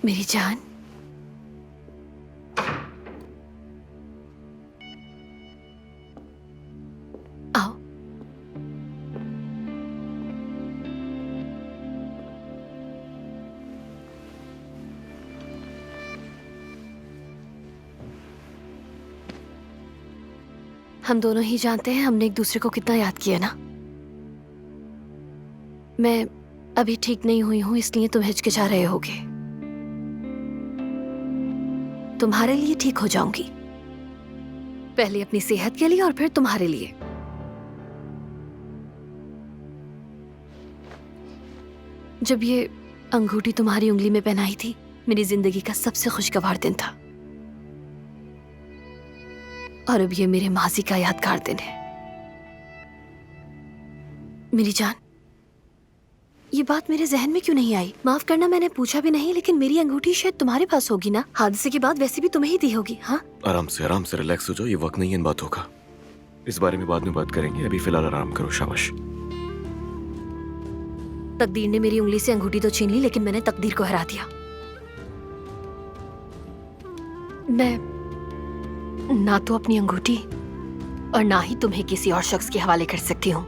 मेरी जान, आओ। हम दोनों ही जानते हैं हमने एक दूसरे को कितना याद किया ना। मैं अभी ठीक नहीं हुई हूं, इसलिए तुम हिचकिचा रहे होगे। तुम्हारे लिए ठीक हो जाऊंगी, पहले अपनी सेहत के लिए और फिर तुम्हारे लिए। जब ये अंगूठी तुम्हारी उंगली में पहनाई थी, मेरी जिंदगी का सबसे खुशगवार दिन था, और अब ये मेरे माजी का यादगार दिन है। मेरी जान, ये बात मेरे जहन में क्यों नहीं आई? माफ करना, मैंने पूछा भी नहीं, लेकिन मेरी अंगूठी शायद तुम्हारे पास होगी ना। हादसे के बाद वैसे भी तुम्हें ही दी होगी। हाँ, आराम से रिलैक्स हो जाओ। ये वक्त नहीं है इन बातों का। इस बारे में बाद में बात करेंगे, अभी फिलहाल आराम करो। शाबाश। तकदीर ने मेरी उंगली से अंगूठी तो छीन ली, लेकिन मैंने तकदीर को हरा दिया। मैं ना तो अपनी अंगूठी और ना ही तुम्हें किसी और शख्स के हवाले कर सकती हूँ।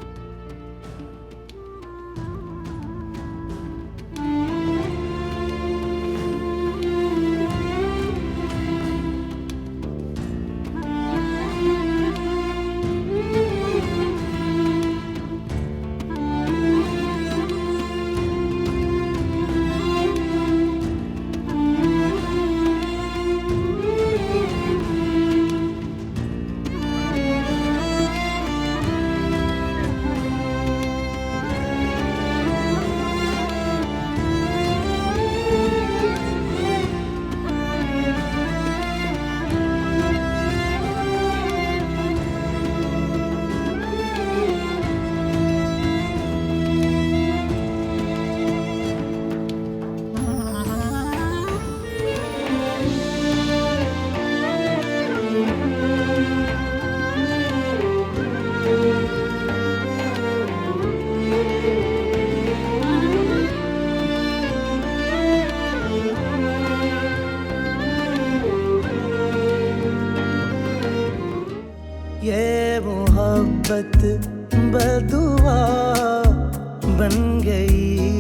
ये मोहब्बत बदुआ बन गई